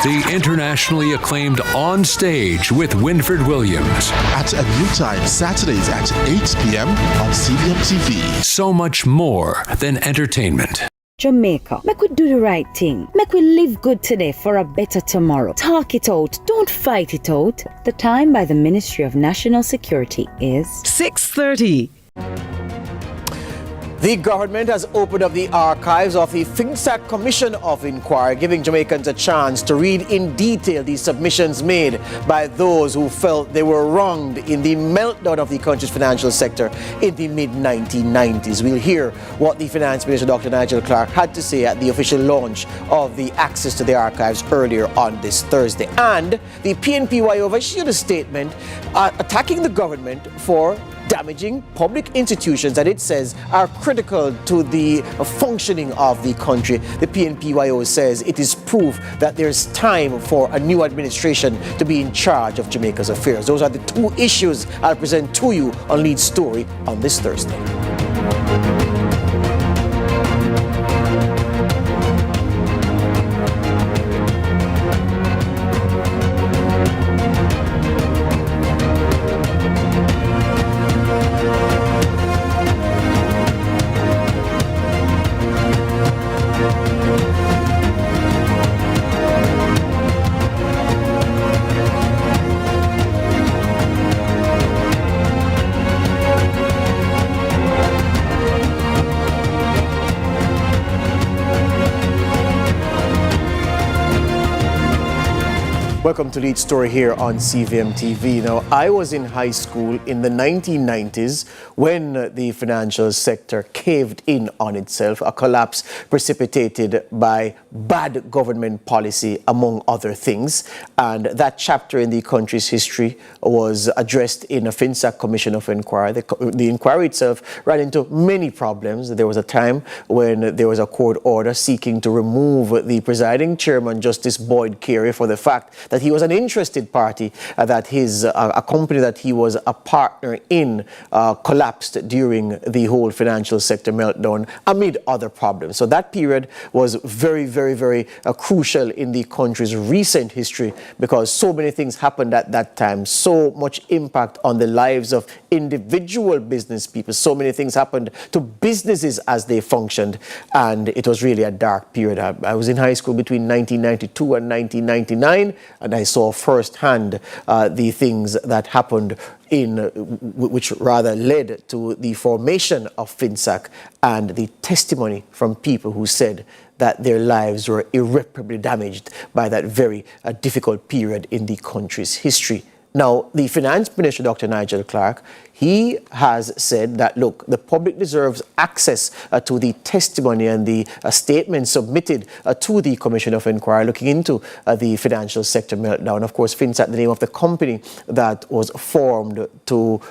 The internationally acclaimed On Stage with Winford Williams. At a new time, Saturdays at 8 p.m. on CVM TV. So much more than entertainment. Jamaica, make we do the right thing. Make we live good today for a better tomorrow. Talk it out. Don't fight it out. The time by the Ministry of National Security is 6:30. The government has opened up the archives of the FINSAC Commission of Inquiry, giving Jamaicans a chance to read in detail the submissions made by those who felt they were wronged in the meltdown of the country's financial sector in the mid-1990s. We'll hear what the Finance Minister, Dr. Nigel Clarke, had to say at the official launch of the access to the archives earlier on this Thursday. And the PNP issued a statement attacking the government for damaging public institutions that it says are critical to the functioning of the country. The PNPYO says it is proof that there's time for a new administration to be in charge of Jamaica's affairs. Those are the two issues I'll present to you on Lead Story on this Thursday. Welcome to Lead Story here on CVM TV. Now, I was in high school in the 1990s when the financial sector caved in on itself, a collapse precipitated by bad government policy, among other things. And that chapter in the country's history was addressed in a FINSAC Commission of Inquiry. The inquiry itself ran into many problems. There was a time when there was a court order seeking to remove the presiding chairman, Justice Boyd Carey, for the fact that he was an interested party, that a company that he was a partner in collapsed during the whole financial sector meltdown amid other problems. So that period was very, very, very crucial in the country's recent history because so many things happened at that time, so much impact on the lives of individual business people, so many things happened to businesses as they functioned, and it was really a dark period. I was in high school between 1992 and 1999, and I saw firsthand the things that happened which rather led to the formation of FINSAC and the testimony from people who said that their lives were irreparably damaged by that very difficult period in the country's history. Now, the Finance Minister, Dr. Nigel Clarke, he has said that, look, the public deserves access to the testimony and the statements submitted to the Commission of Inquiry looking into the financial sector meltdown. Of course, FINSAC, the name of the company that was formed to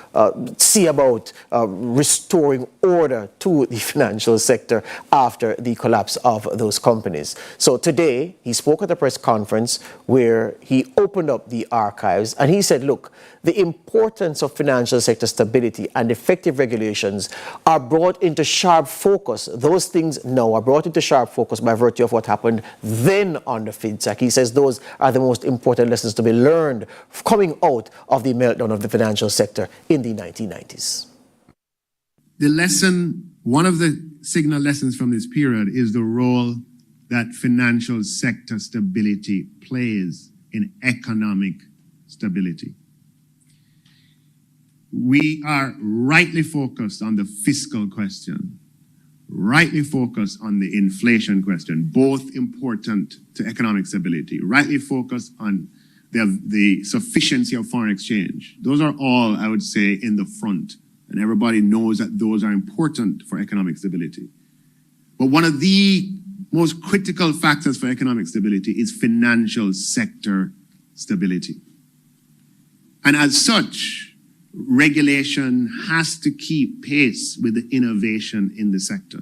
see about restoring order to the financial sector after the collapse of those companies. So today, he spoke at a press conference where he opened up the archives and he said, look, the importance of financial sector stability and effective regulations are brought into sharp focus. Those things now are brought into sharp focus by virtue of what happened then under FINSAC. He says those are the most important lessons to be learned coming out of the meltdown of the financial sector in the 1990s. The lesson, one of the signal lessons from this period is the role that financial sector stability plays in economic stability. We are rightly focused on the fiscal question, rightly focused on the inflation question, both important to economic stability, rightly focused on the sufficiency of foreign exchange. Those are all, I would say, in the front, and everybody knows that those are important for economic stability. But one of the most critical factors for economic stability is financial sector stability. And as such, regulation has to keep pace with the innovation in the sector.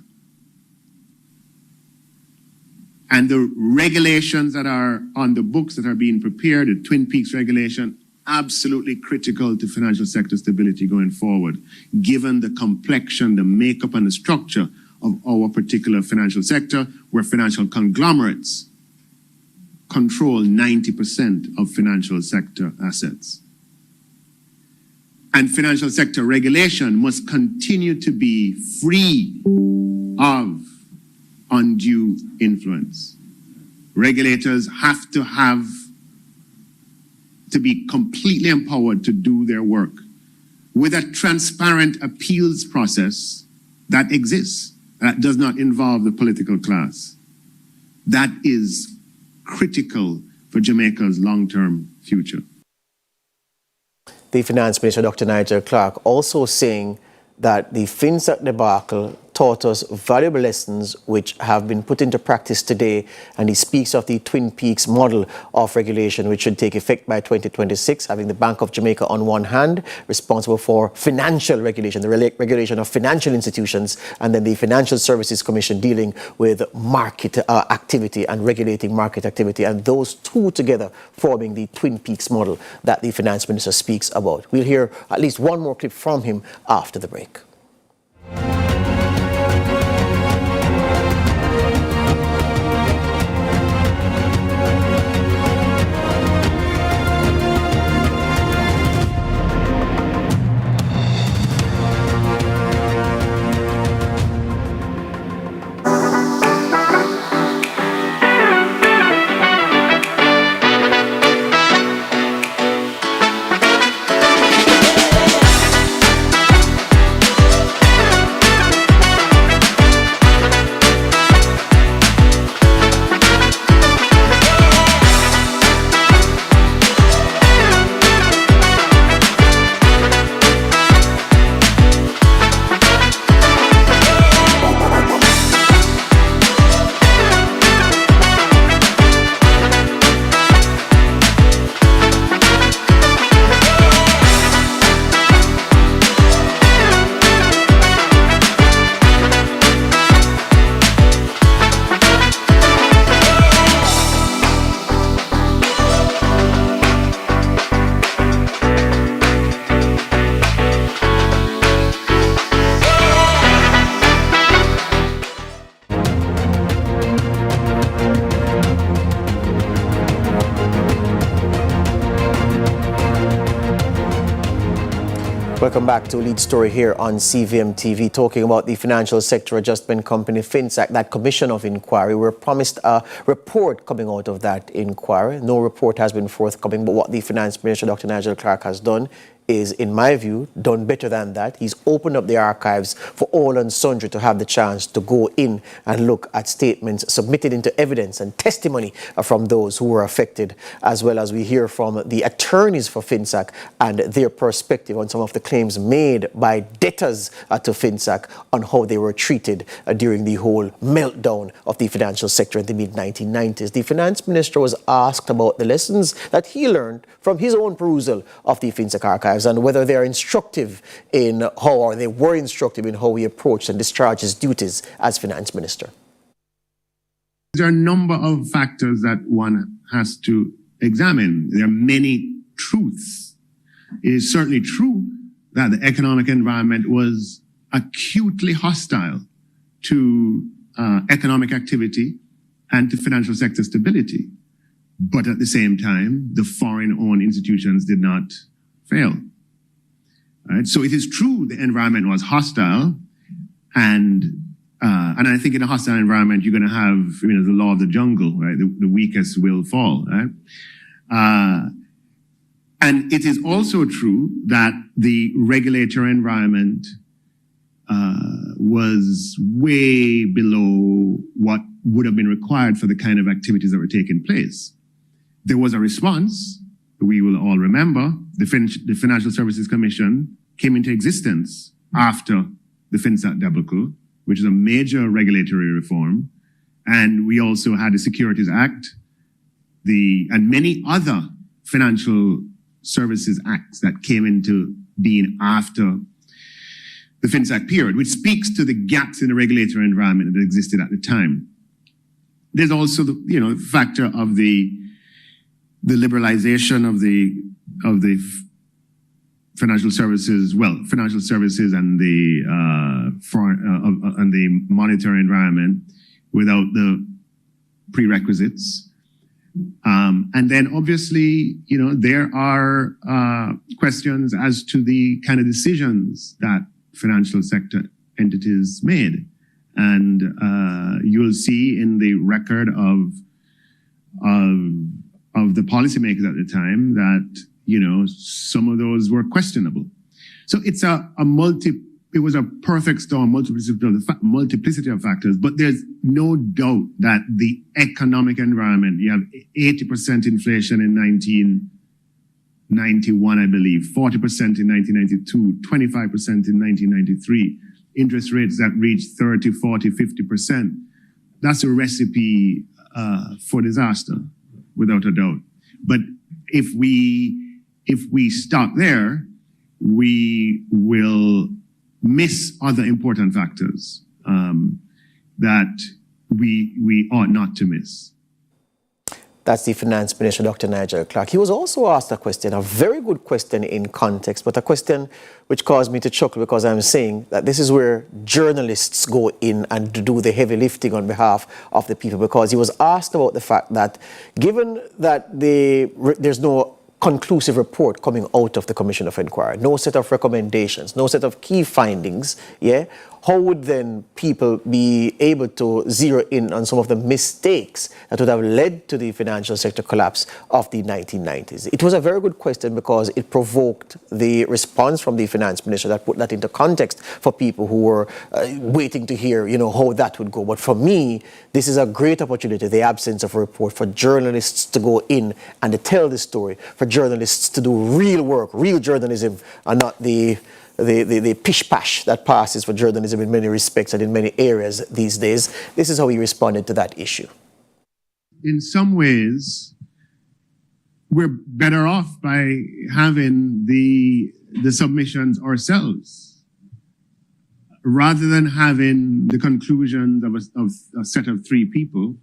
And the regulations that are on the books that are being prepared, the Twin Peaks regulation, absolutely critical to financial sector stability going forward, given the complexion, the makeup, and the structure of our particular financial sector, where financial conglomerates control 90% of financial sector assets. And financial sector regulation must continue to be free of undue influence. Regulators have to be completely empowered to do their work with a transparent appeals process that exists, that does not involve the political class. That is critical for Jamaica's long-term future. The Finance Minister, Dr. Nigel Clarke, also saying that the FINSAC debacle taught us valuable lessons which have been put into practice today, and he speaks of the Twin Peaks model of regulation which should take effect by 2026, having the Bank of Jamaica on one hand responsible for financial regulation, the regulation of financial institutions, and then the Financial Services Commission dealing with market activity and regulating market activity, and those two together forming the Twin Peaks model that the Finance Minister speaks about. We'll hear at least one more clip from him after the break. Welcome back to Lead Story here on CVM TV, talking about the Financial Sector Adjustment Company, FINSAC, that commission of inquiry. We're promised a report coming out of that inquiry. No report has been forthcoming, but what the Finance Minister, Dr. Nigel Clarke, has done is, in my view, done better than that. He's opened up the archives for all and sundry to have the chance to go in and look at statements submitted into evidence and testimony from those who were affected, as well as we hear from the attorneys for FINSAC and their perspective on some of the claims made by debtors to FINSAC on how they were treated during the whole meltdown of the financial sector in the mid-1990s. The Finance Minister was asked about the lessons that he learned from his own perusal of the FINSAC archives, and whether they are instructive in how, or they were instructive in how he approached and discharged his duties as Finance Minister. There are a number of factors that one has to examine. There are many truths. It is certainly true that the economic environment was acutely hostile to economic activity and to financial sector stability. But at the same time, the foreign-owned institutions did not fail. Right? So it is true the environment was hostile, and I think in a hostile environment you're going to have, the law of the jungle, right? The weakest will fall, right? And it is also true that the regulatory environment was way below what would have been required for the kind of activities that were taking place. There was a response. We will all remember the Financial Services Commission came into existence after the FINSAC debacle, which is a major regulatory reform. And we also had the Securities Act, and many other financial services acts that came into being after the FINSAC period, which speaks to the gaps in the regulatory environment that existed at the time. There's also the factor of the liberalization of the financial services and the monetary environment without the prerequisites. And then obviously, there are questions as to the kind of decisions that financial sector entities made. And you'll see in the record of the policymakers at the time that, some of those were questionable. So it's it was a perfect storm, multiplicity of factors, but there's no doubt that the economic environment, you have 80% inflation in 1991, I believe, 40% in 1992, 25% in 1993, interest rates that reached 30, 40, 50%. That's a recipe for disaster, without a doubt. But if we stop there, we will miss other important factors that we ought not to miss. That's the Finance Minister, Dr. Nigel Clark. He was also asked a question, a very good question in context, but a question which caused me to chuckle because I'm saying that this is where journalists go in and do the heavy lifting on behalf of the people, because he was asked about the fact that given that there's no conclusive report coming out of the Commission of Inquiry, no set of recommendations, no set of key findings, how would then people be able to zero in on some of the mistakes that would have led to the financial sector collapse of the 1990s? It was a very good question because it provoked the response from the Finance Minister that put that into context for people who were waiting to hear, how that would go. But for me, this is a great opportunity, the absence of a report, for journalists to go in and to tell the story, for journalists to do real work, real journalism, and not the pish-pash that passes for journalism in many respects and in many areas these days. This is how he responded to that issue. In some ways, we're better off by having the submissions ourselves, rather than having the conclusions of a set of three people.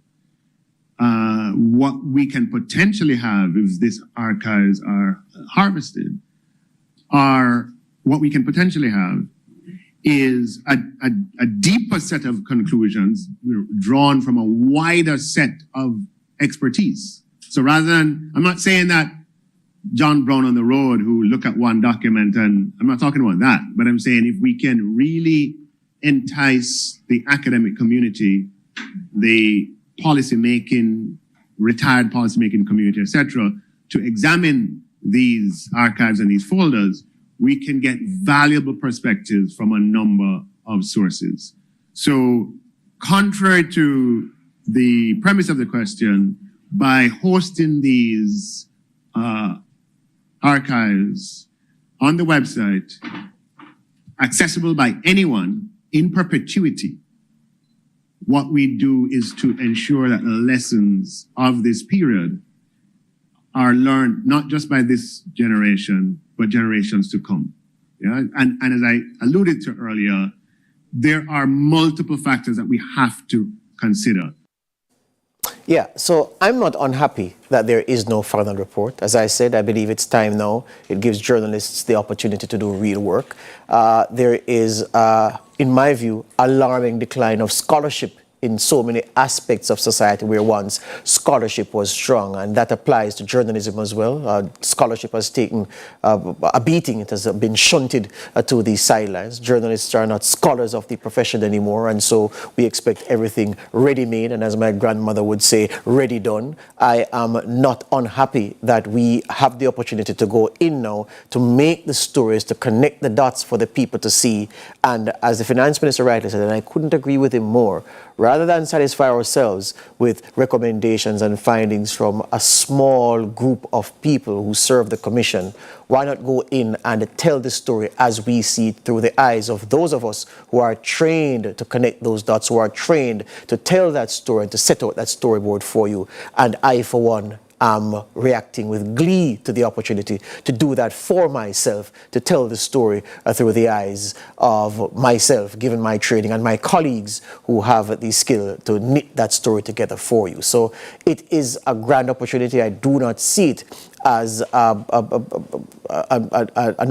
What we can potentially have if these archives are harvested what we can potentially have is a deeper set of conclusions drawn from a wider set of expertise. So rather than, I'm not saying that John Brown on the road who look at one document, and I'm not talking about that, but I'm saying if we can really entice the academic community, the policymaking, retired policymaking community, etc., to examine these archives and these folders, we can get valuable perspectives from a number of sources. So contrary to the premise of the question, by hosting these archives on the website, accessible by anyone in perpetuity, what we do is to ensure that the lessons of this period are learned not just by this generation, but generations to come. And as I alluded to earlier, there are multiple factors that we have to consider. Yeah, so I'm not unhappy that there is no final report. As I said, I believe it's time now. It gives journalists the opportunity to do real work. There is, in my view, alarming decline of scholarship in so many aspects of society where once scholarship was strong, and that applies to journalism as well. Scholarship has taken a beating. It has been shunted to the sidelines. Journalists are not scholars of the profession anymore, and so we expect everything ready-made, and as my grandmother would say, ready done. I am not unhappy that we have the opportunity to go in now to make the stories, to connect the dots for the people to see, and as the Finance Minister rightly said, and I couldn't agree with him more, rather than satisfy ourselves with recommendations and findings from a small group of people who serve the Commission, why not go in and tell the story as we see it through the eyes of those of us who are trained to connect those dots, who are trained to tell that story and to set out that storyboard for you. And I, for one, am reacting with glee to the opportunity to do that for myself, to tell the story through the eyes of myself, given my training, and my colleagues who have the skill to knit that story together for you. So it is a grand opportunity. I do not see it as an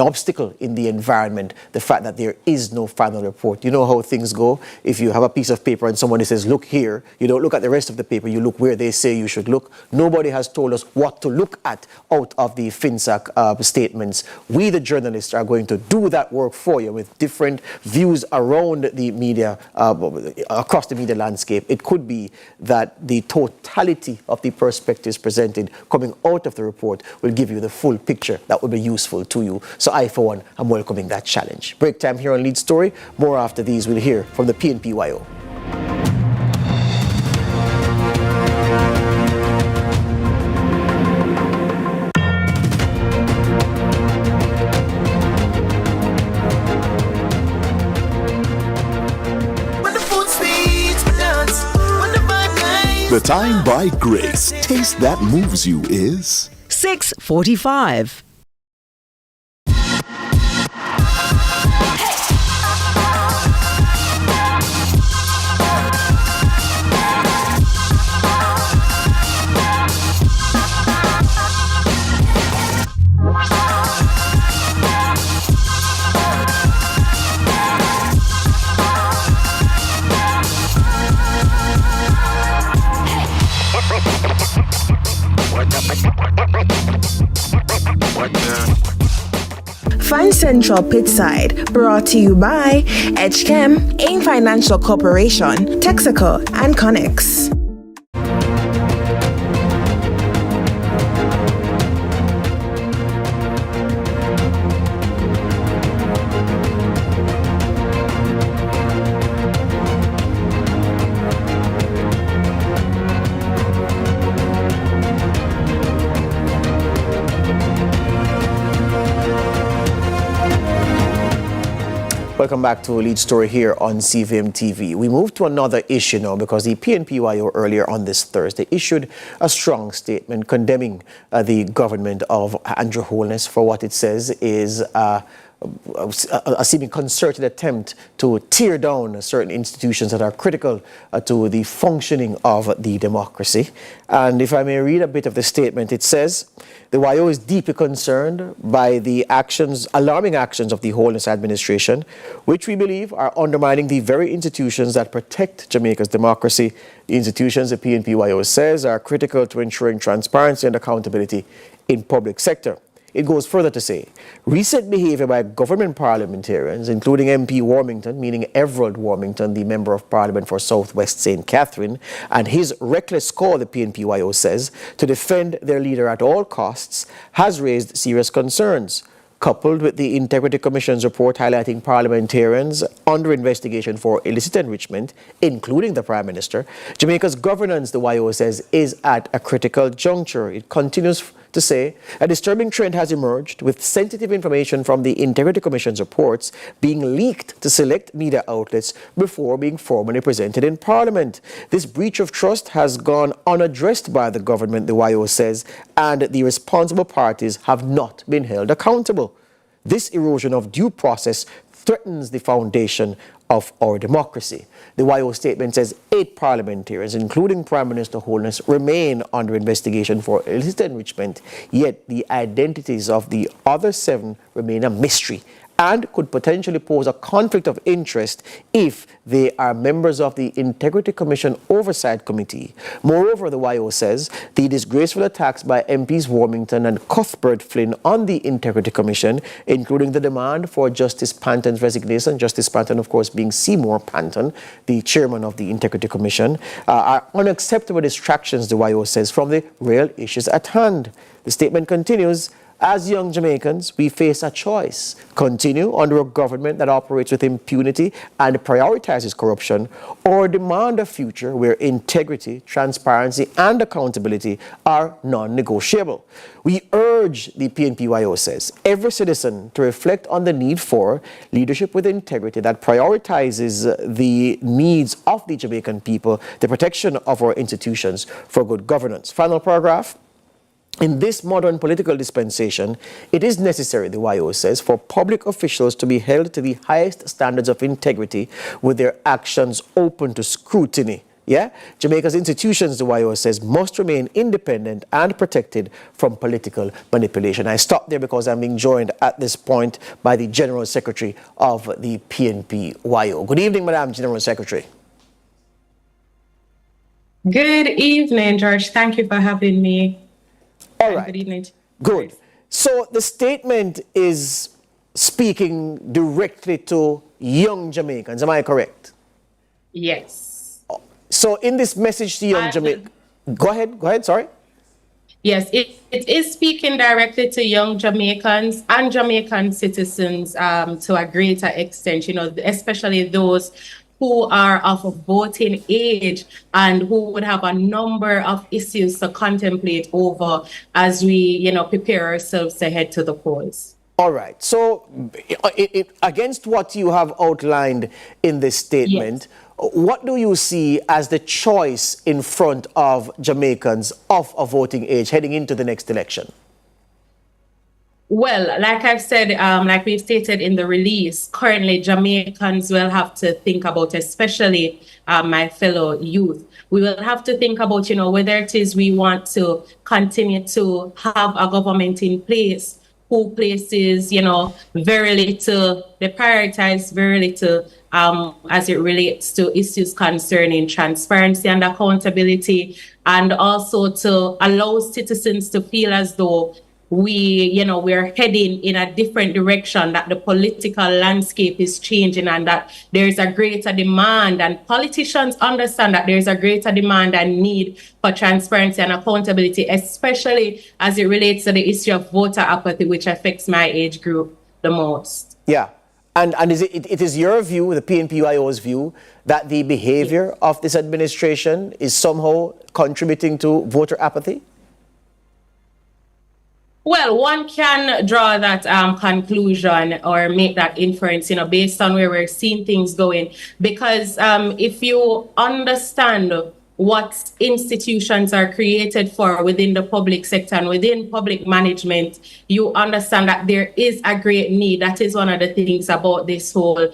obstacle in the environment, the fact that there is no final report. You know how things go. If you have a piece of paper and somebody says, look here, you don't look at the rest of the paper, you look where they say you should look. Nobody has told us what to look at out of the FINSAC statements. We, the journalists, are going to do that work for you with different views around the media, across the media landscape. It could be that the totality of the perspectives presented coming out of the report will give you the full picture that will be useful to you. So I, for one, am welcoming that challenge. Break time here on Lead Story. More after these. We'll hear from the PNP YO. The time by Grace. Taste that moves you is 6:45. Find Central Pitside, brought to you by Edgechem, AIM Financial Corporation, Texaco, and Connex. Welcome back to a Lead Story here on CVM TV. We move to another issue now because the PNP YO earlier on this Thursday issued a strong statement condemning the government of Andrew Holness for what it says is a seeming concerted attempt to tear down certain institutions that are critical to the functioning of the democracy. And if I may read a bit of the statement, it says, the YO is deeply concerned by the alarming actions of the Holness administration, which we believe are undermining the very institutions that protect Jamaica's democracy. The institutions, the PNP YO says, are critical to ensuring transparency and accountability in public sector. It goes further to say, recent behavior by government parliamentarians, including MP Warmington, meaning Everald Warmington, the Member of Parliament for South West St. Catherine, and his reckless call, the PNP YO says, to defend their leader at all costs, has raised serious concerns. Coupled with the Integrity Commission's report highlighting parliamentarians under investigation for illicit enrichment, including the Prime Minister, Jamaica's governance, the YO says, is at a critical juncture. It continues to say a disturbing trend has emerged with sensitive information from the Integrity Commission's reports being leaked to select media outlets before being formally presented in Parliament. This breach of trust has gone unaddressed by the government, the YO says, and the responsible parties have not been held accountable. This erosion of due process threatens the foundation of our democracy. The YO statement says 8 parliamentarians, including Prime Minister Holness, remain under investigation for illicit enrichment, yet the identities of the other 7 remain a mystery and could potentially pose a conflict of interest if they are members of the Integrity Commission Oversight Committee. Moreover, the YO says the disgraceful attacks by MPs Warmington and Cuthbert Flynn on the Integrity Commission, including the demand for Justice Panton's resignation, Justice Panton, of course, being Seymour Panton, the chairman of the Integrity Commission, are unacceptable distractions, the YO says, from the real issues at hand. The statement continues, as young Jamaicans, we face a choice: continue under a government that operates with impunity and prioritizes corruption, or demand a future where integrity, transparency, and accountability are non-negotiable. We urge, the PNP YO says, every citizen to reflect on the need for leadership with integrity that prioritizes the needs of the Jamaican people, the protection of our institutions for good governance. Final paragraph. In this modern political dispensation, it is necessary, the YO says, for public officials to be held to the highest standards of integrity with their actions open to scrutiny. Yeah? Jamaica's institutions, the YO says, must remain independent and protected from political manipulation. I stop there because I'm being joined at this point by the General Secretary of the PNP YO. Good evening, Madam General Secretary. Good evening, George. Thank you for having me. All right. Good evening. Good. So the statement is speaking directly to young Jamaicans. Am I correct? Yes. So in this message to young Jamaicans, go ahead, sorry. Yes, it is speaking directly to young Jamaicans and Jamaican citizens to a greater extent, especially those who are of a voting age and who would have a number of issues to contemplate over as we, prepare ourselves to head to the polls. All right. So against what you have outlined in this statement, yes, what do you see as the choice in front of Jamaicans of a voting age heading into the next election? Well, like I've said, like we've stated in the release, currently Jamaicans will have to think about, especially my fellow youth, we will have to think about, whether it is we want to continue to have a government in place who places, very little, they prioritize very little as it relates to issues concerning transparency and accountability, and also to allow citizens to feel as though we're heading in a different direction, that the political landscape is changing and that there's a greater demand, and politicians understand that there's a greater demand and need for transparency and accountability, especially as it relates to the issue of voter apathy, which affects my age group the most. Yeah. And it is your view, the PNPYO's view, that the behavior of this administration is somehow contributing to voter apathy? Well, one can draw that conclusion or make that inference, based on where we're seeing things going. Because if you understand what institutions are created for within the public sector and within public management, you understand that there is a great need. That is one of the things about this whole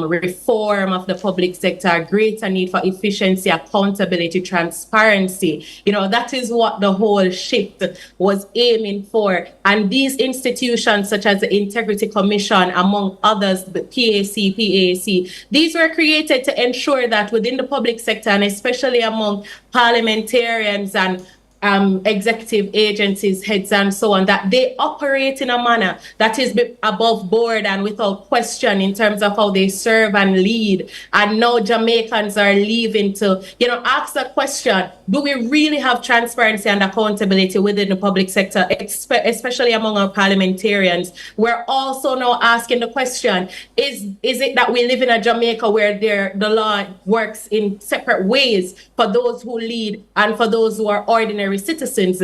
reform of the public sector, a greater need for efficiency, accountability, transparency. That is what the whole shift was aiming for. And these institutions, such as the Integrity Commission, among others, the PAC, these were created to ensure that within the public sector, and especially among parliamentarians and executive agencies, heads and so on, that they operate in a manner that is above board and without question in terms of how they serve and lead. And now Jamaicans are leaving to, ask the question, do we really have transparency and accountability within the public sector, especially among our parliamentarians? We're also now asking the question, is it that we live in a Jamaica where the law works in separate ways for those who lead and for those who are ordinary citizens?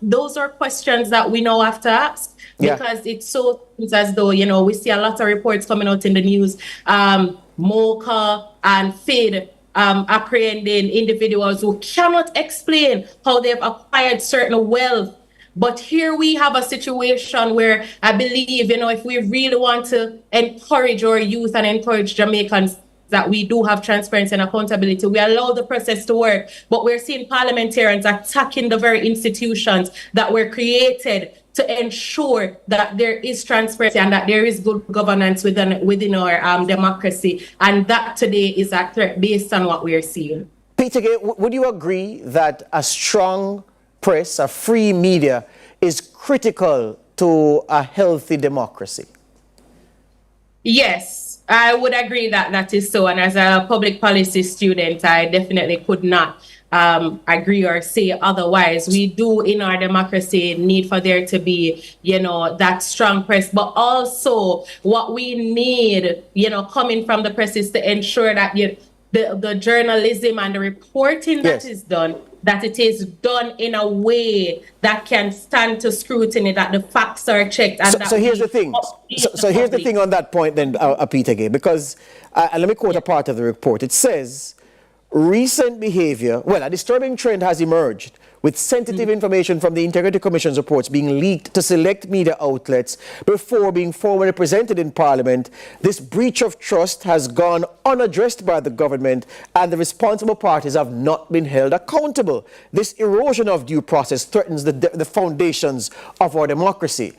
Those are questions that we now have to ask, because it's so as though, we see a lot of reports coming out in the news, MOCA and FID apprehending individuals who cannot explain how they've acquired certain wealth. But here we have a situation where I believe, if we really want to encourage our youth and encourage Jamaicans that we do have transparency and accountability, we allow the process to work. But we're seeing parliamentarians attacking the very institutions that were created to ensure that there is transparency and that there is good governance within our democracy. And that today is a threat based on what we're seeing. Peter, would you agree that a strong press, a free media, is critical to a healthy democracy? Yes. I would agree that is so. And as a public policy student, I definitely could not agree or say otherwise. We do in our democracy need for there to be, that strong press, but also what we need, coming from the press is to ensure that the journalism and the reporting that is done, that it is done in a way that can stand to scrutiny, that the facts are checked. And so here's the thing. So here's the thing on that point then, Peter Gay, because, and let me quote a part of the report. It says, recent behavior, well, a disturbing trend has emerged with sensitive information from the Integrity Commission's reports being leaked to select media outlets before being formally presented in Parliament. This breach of trust has gone unaddressed by the government, and the responsible parties have not been held accountable. This erosion of due process threatens the foundations of our democracy.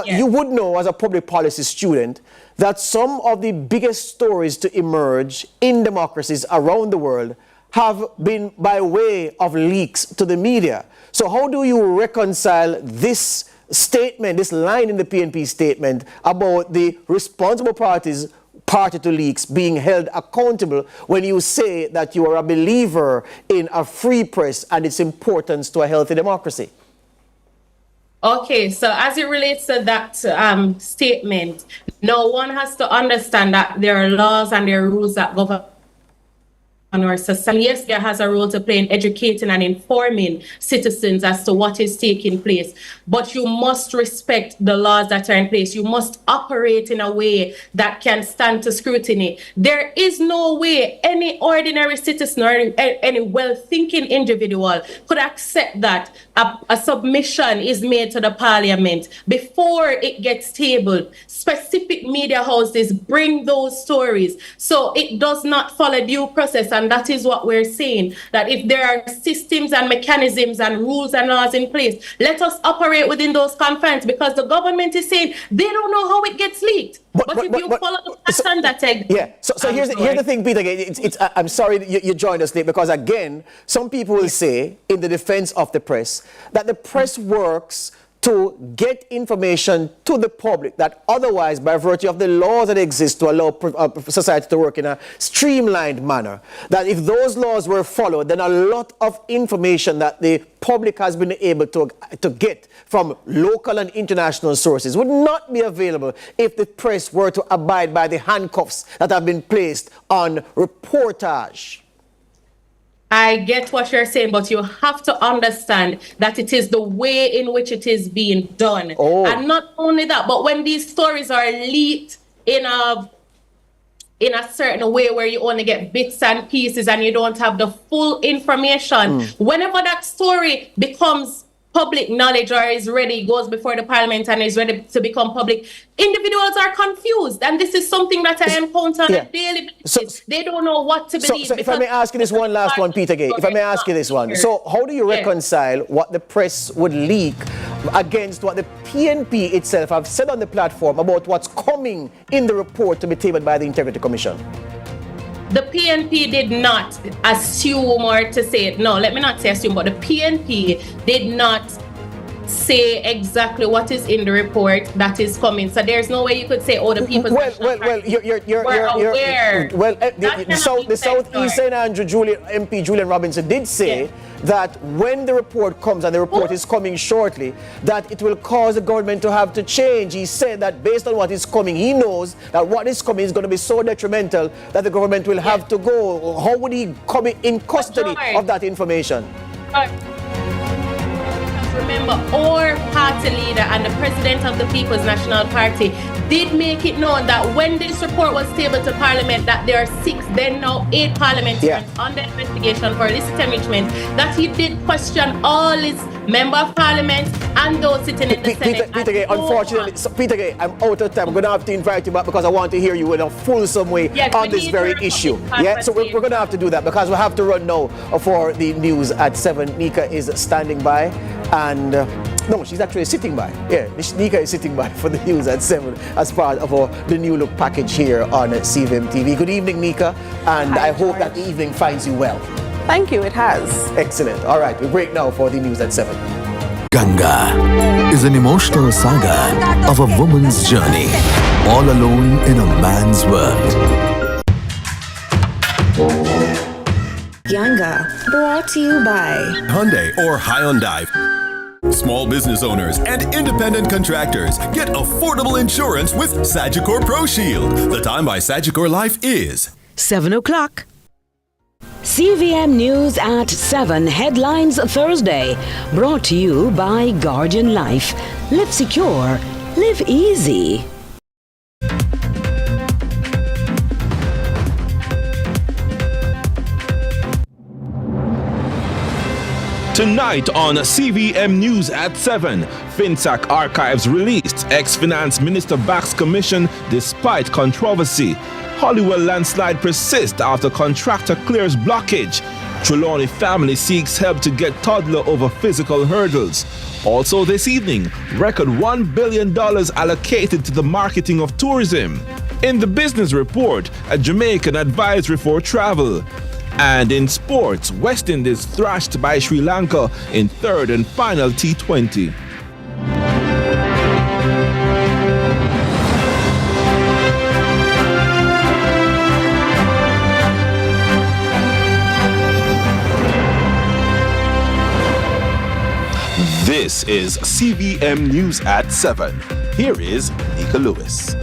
You would know, as a public policy student, that some of the biggest stories to emerge in democracies around the world have been by way of leaks to the media. So how do you reconcile this statement, this line in the PNP statement about the responsible party to leaks being held accountable when you say that you are a believer in a free press and its importance to a healthy democracy? Okay, so as it relates to that statement, no one has to understand that there are laws and there are rules that govern our society. Yes, there has a role to play in educating and informing citizens as to what is taking place, but you must respect the laws that are in place. You must operate in a way that can stand to scrutiny. There is no way any ordinary citizen or any well-thinking individual could accept that a submission is made to the Parliament before it gets tabled. Specific media houses bring those stories, so it does not follow due process. And that is what we're saying, that if there are systems and mechanisms and rules and laws in place, let us operate within those confines, because the government is saying they don't know how it gets leaked. But if you follow the standard, yeah. So here's the thing, Peter. I'm sorry that you joined us late, because again, some people will say in the defense of the press that the press works to get information to the public that otherwise, by virtue of the laws that exist to allow society to work in a streamlined manner, that if those laws were followed, then a lot of information that the public has been able to get from local and international sources would not be available if the press were to abide by the handcuffs that have been placed on reportage. I get what you're saying, but you have to understand that it is the way in which it is being done. And not only that, but when these stories are leaked in a certain way where you only get bits and pieces and you don't have the full information, whenever that story becomes public knowledge or is ready, goes before the Parliament and is ready to become public, individuals are confused. And this is something that I encounter on a daily basis. They don't know what to believe. So if I may ask you this one last one, Peter Gay, if I may ask you this one. So how do you reconcile what the press would leak against what the PNP itself have said on the platform about what's coming in the report to be tabled by the Integrity Commission? The PNP did not assume, or to say it, no, let me not say assume, but the PNP did not say exactly what is in the report that is coming. So there's no way you could say, oh, the people you're aware. Well, the Southeastern Andrew MP Julian Robinson did say that when the report comes, and the report is coming shortly, that it will cause the government to have to change. He said that based on what is coming, he knows that what is coming is going to be so detrimental that the government will have to go. How would he come in custody of that information? Remember, our party leader and the president of the People's National Party did make it known that when this report was tabled to Parliament, that there are 6, then now 8 parliamentarians under investigation for illicit enrichment, that he did question all his member of Parliament and those sitting in the Senate. Peter Gay, unfortunately, Peter Gay, I'm out of time. I'm going to have to invite you back because I want to hear you in a fulsome way on this very issue. So we're going to have to do that because we have to run now for the news at 7. Nika is standing by, and no, she's actually sitting by. Nika is sitting by for the news at 7 as part of the new look package here on CVM TV. Good evening, Nika, and I hope that the evening finds you well. Thank you, it has. Excellent. All right, we break now for the news at 7. Ganga is an emotional saga of a woman's journey, all alone in a man's world. Ganga, brought to you by Hyundai or Hyundai. Small business owners and independent contractors get affordable insurance with Sagicor Pro Shield. The time by Sagicor Life is 7 o'clock. CVM News at 7 Headlines Thursday. Brought to you by Guardian Life. Live secure. Live easy. Tonight on CVM News at 7, FINSAC archives released. Ex-Finance Minister backs commission despite controversy. Holywell Landslide persists after contractor clears blockage. Trelawney family seeks help to get toddler over physical hurdles. Also this evening, record $1 billion allocated to the marketing of tourism. In the business report, a Jamaican advisory for travel. And in sports, West Indies thrashed by Sri Lanka in third and final T20. This is CVM News at 7. Here is Nika Lewis.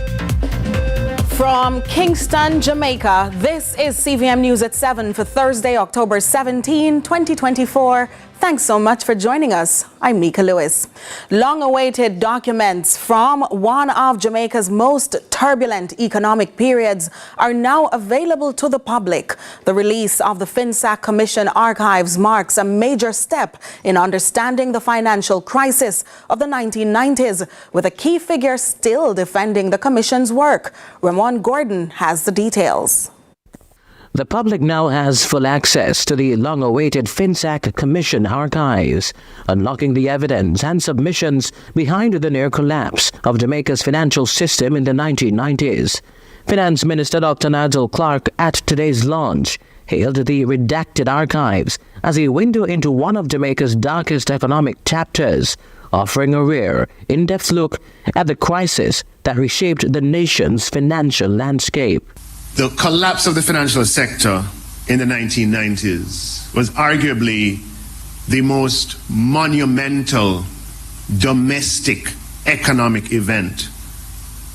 From Kingston, Jamaica, this is CVM News at 7 for Thursday, October 17, 2024. Thanks so much for joining us. I'm Mika Lewis. Long-awaited documents from one of Jamaica's most turbulent economic periods are now available to the public. The release of the FINSAC Commission archives marks a major step in understanding the financial crisis of the 1990s, with a key figure still defending the Commission's work. Ramon Gordon has the details. The public now has full access to the long-awaited FINSAC Commission archives, unlocking the evidence and submissions behind the near collapse of Jamaica's financial system in the 1990s. Finance Minister Dr. Nigel Clark, at today's launch, hailed the redacted archives as a window into one of Jamaica's darkest economic chapters, offering a rare, in-depth look at the crisis that reshaped the nation's financial landscape. The collapse of the financial sector in the 1990s was arguably the most monumental domestic economic event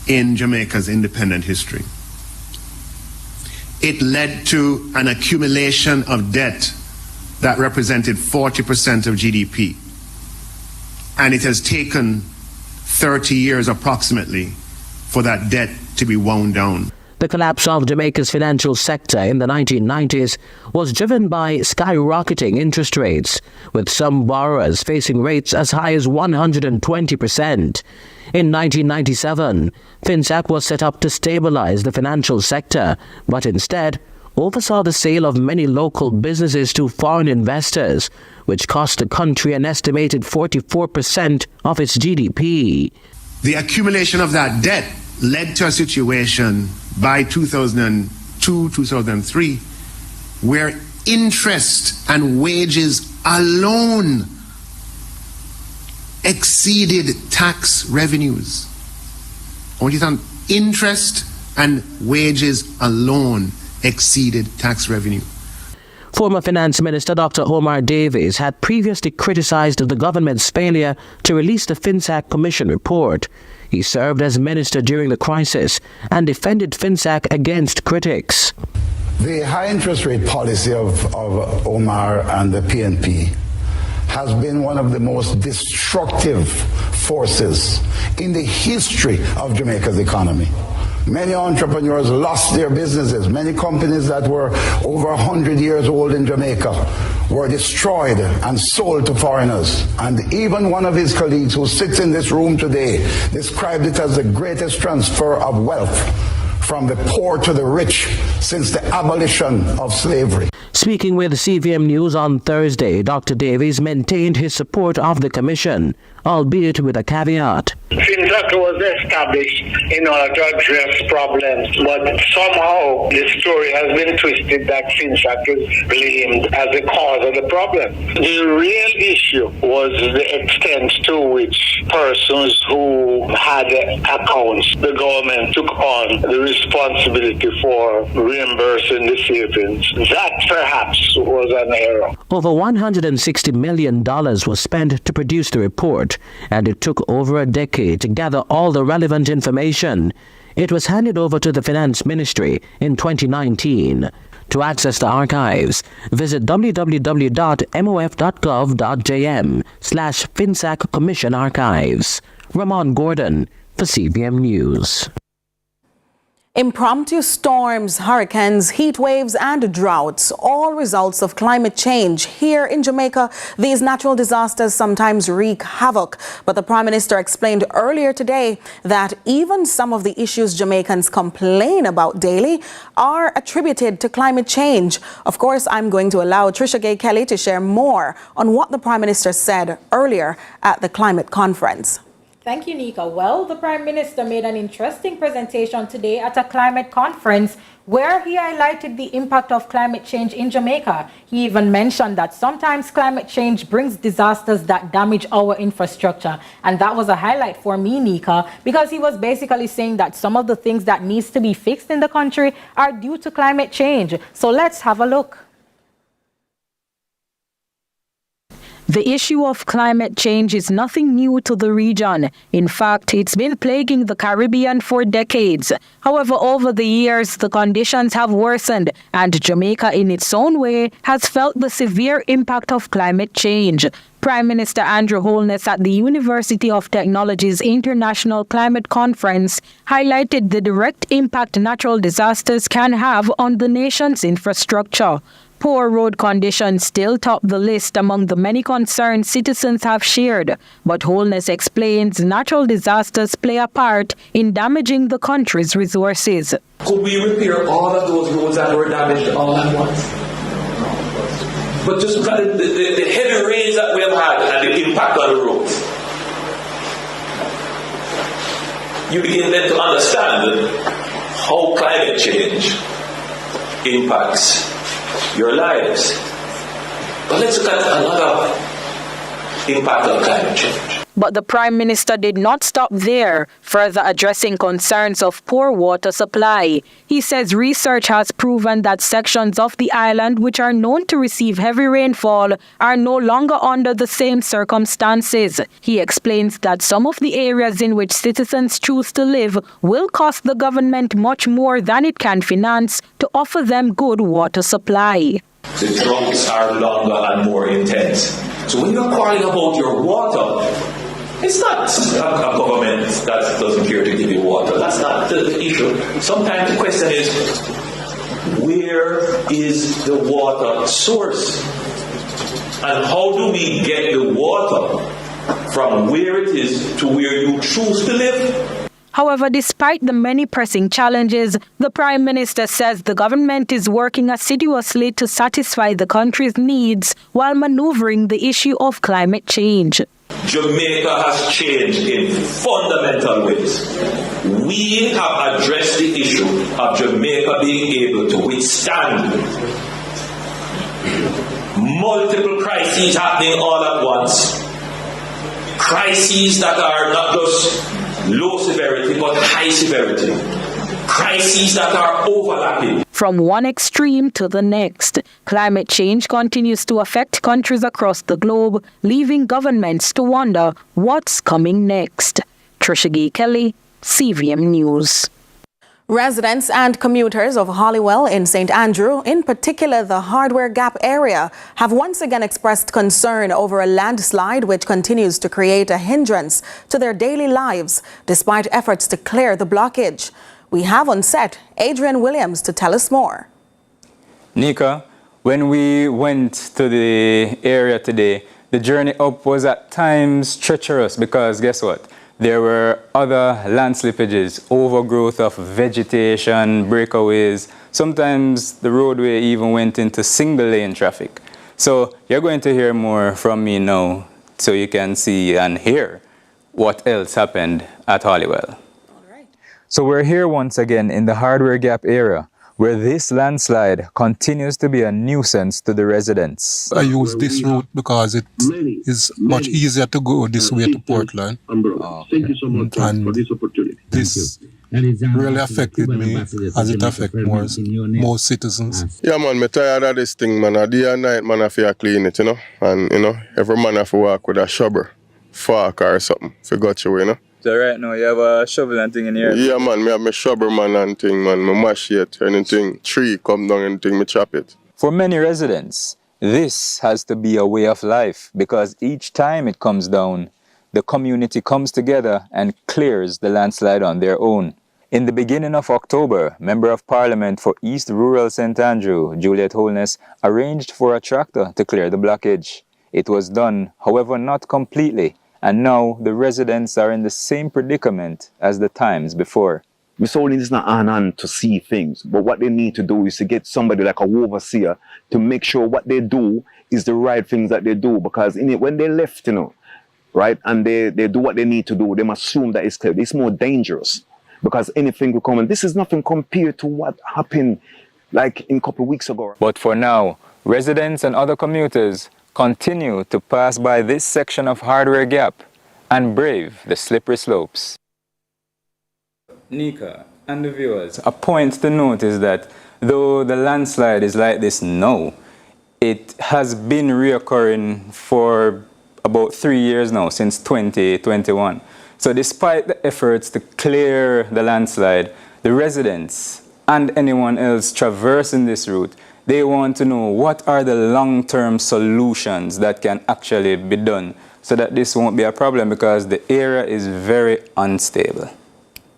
in Jamaica's independent history. It led to an accumulation of debt that represented 40% of GDP. And it has taken 30 years approximately for that debt to be wound down. The collapse of Jamaica's financial sector in the 1990s was driven by skyrocketing interest rates, with some borrowers facing rates as high as 120%. In 1997, FINSAC was set up to stabilize the financial sector, but instead oversaw the sale of many local businesses to foreign investors, which cost the country an estimated 44% of its GDP. The accumulation of that debt led to a situation by 2002-2003 where interest and wages alone exceeded tax revenues. I want you to think, interest and wages alone exceeded tax revenue. Former Finance Minister Dr. Omar Davies had previously criticized the government's failure to release the FINSAC Commission report. He served as minister during the crisis and defended FINSAC against critics. The high interest rate policy of Omar and the PNP has been one of the most destructive forces in the history of Jamaica's economy. Many entrepreneurs lost their businesses. Many companies that were over 100 years old in Jamaica were destroyed and sold to foreigners. And even one of his colleagues who sits in this room today described it as the greatest transfer of wealth from the poor to the rich since the abolition of slavery. Speaking with CVM News on Thursday, Dr. Davies maintained his support of the commission, albeit with a caveat. FINSAC was established in order to address problems, but somehow the story has been twisted that FINSAC is blamed as the cause of the problem. The real issue was the extent to which persons who had accounts, the government took on the responsibility for reimbursing the savings. That perhaps was an error. Over $160 million was spent to produce the report, and it took over a decade to gather all the relevant information. It was handed over to the Finance Ministry in 2019. To access the archives, visit www.mof.gov.jm/FINSAC Commission Archives. Ramon Gordon for CVM News. Impromptu storms, hurricanes, heat waves and droughts, all results of climate change. Here in Jamaica, these natural disasters sometimes wreak havoc. But the Prime Minister explained earlier today that even some of the issues Jamaicans complain about daily are attributed to climate change. Of course, I'm going to allow Trisha Gay Kelly to share more on what the Prime Minister said earlier at the climate conference. Thank you, Nika. Well, the Prime Minister made an interesting presentation today at a climate conference where he highlighted the impact of climate change in Jamaica. He even mentioned that sometimes climate change brings disasters that damage our infrastructure. And that was a highlight for me, Nika, because he was basically saying that some of the things that needs to be fixed in the country are due to climate change. So let's have a look. The issue of climate change is nothing new to the region. In fact, it's been plaguing the Caribbean for decades. However, over the years, the conditions have worsened, and Jamaica, in its own way, has felt the severe impact of climate change. Prime Minister Andrew Holness at the University of Technology's International Climate Conference highlighted the direct impact natural disasters can have on the nation's infrastructure. Poor road conditions still top the list among the many concerns citizens have shared, but Holness explains natural disasters play a part in damaging the country's resources. Could we repair all of those roads that were damaged all at once? But just look at the heavy rains that we have had and the impact on the roads. You begin then to understand how climate change impacts your lives. But let's look at another impact of climate change. But the Prime Minister did not stop there, further addressing concerns of poor water supply. He says research has proven that sections of the island which are known to receive heavy rainfall are no longer under the same circumstances. He explains that some of the areas in which citizens choose to live will cost the government much more than it can finance to offer them good water supply. The droughts are longer and more intense. So when you're quarreling about your water, it's not a government that doesn't care to give you water. That's not the issue. Sometimes the question is, where is the water source? And how do we get the water from where it is to where you choose to live? However, despite the many pressing challenges, the Prime Minister says the government is working assiduously to satisfy the country's needs while maneuvering the issue of climate change. Jamaica has changed in fundamental ways. We have addressed the issue of Jamaica being able to withstand multiple crises happening all at once. Crises that are not just low severity but high severity. Crises that are overlapping. From one extreme to the next, climate change continues to affect countries across the globe, leaving governments to wonder what's coming next. Trisha Gay Kelly, CVM News. Residents and commuters of Holywell in St. Andrew, in particular the Hardware Gap area, have once again expressed concern over a landslide which continues to create a hindrance to their daily lives despite efforts to clear the blockage. We have on set Adrian Williams to tell us more. Nika, when we went to the area today, the journey up was at times treacherous because guess what? There were other land slippages, overgrowth of vegetation, breakaways. Sometimes the roadway even went into single-lane traffic. So you're going to hear more from me now so you can see and hear what else happened at Holywell. So we're here once again in the Hardware Gap area, where this landslide continues to be a nuisance to the residents. I use this route because it is much easier to go this way to Portland. Thank you so much for this opportunity. This really affected me as it affects most citizens. Yeah, man, I'm tired of this thing, man. A day and night, man, I feel clean it, you know. And, you know, every man have to walk with a shovel, fork or something, if you got your way, you know. So right now you have a shovel and thing in here? Yeah, man, I have my shovel, man, and thing, man. I mash it, anything, tree come down, anything, I chop it. For many residents, this has to be a way of life because each time it comes down, the community comes together and clears the landslide on their own. In the beginning of October, Member of Parliament for East Rural St. Andrew, Juliet Holness, arranged for a tractor to clear the blockage. It was done, however, not completely, and now the residents are in the same predicament as the times before. Miss Holding is not on to see things, but what they need to do is to get somebody like a overseer to make sure what they do is the right things that they do, because in it, when they left, right, and they do what they need to do, they must assume that it's clear. It's more dangerous because anything will come, and this is nothing compared to what happened like in a couple of weeks ago. But for now, residents and other commuters continue to pass by this section of Hardware Gap and brave the slippery slopes. Nika and the viewers, a point to note is that though the landslide is like this now, it has been reoccurring for about 3 years now, since 2021. So despite the efforts to clear the landslide, the residents and anyone else traversing this route, they want to know what are the long-term solutions that can actually be done so that this won't be a problem, because the area is very unstable.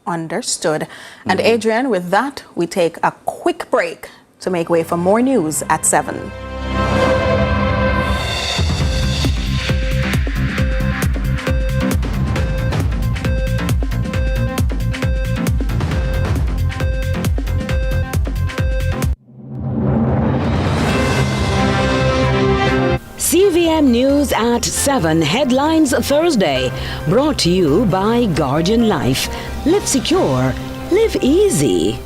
Understood. And Adrian, with that, we take a quick break to make way for more news at 7. CVM News at 7 Headlines Thursday, brought to you by Guardian Life. Live secure, live easy.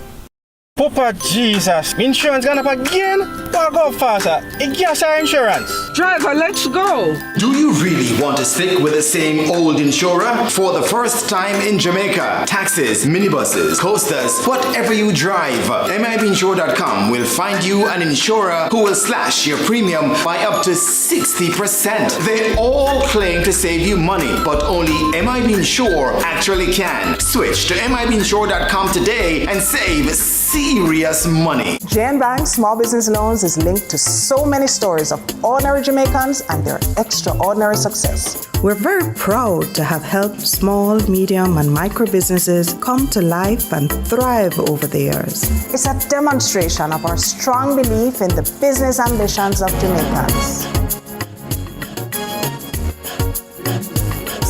Papa Jesus, insurance gone up again? Or go faster? It gas our insurance. Driver, let's go. Do you really want to stick with the same old insurer? For the first time in Jamaica, taxis, minibuses, coasters, whatever you drive, MIBinsure.com will find you an insurer who will slash your premium by up to 60%. They all claim to save you money, but only MIB Insure actually can. Switch to MIBinsure.com today and save serious money. JN Bank Small Business Loans is linked to so many stories of ordinary Jamaicans and their extraordinary success. We're very proud to have helped small, medium, and micro businesses come to life and thrive over the years. It's a demonstration of our strong belief in the business ambitions of Jamaicans.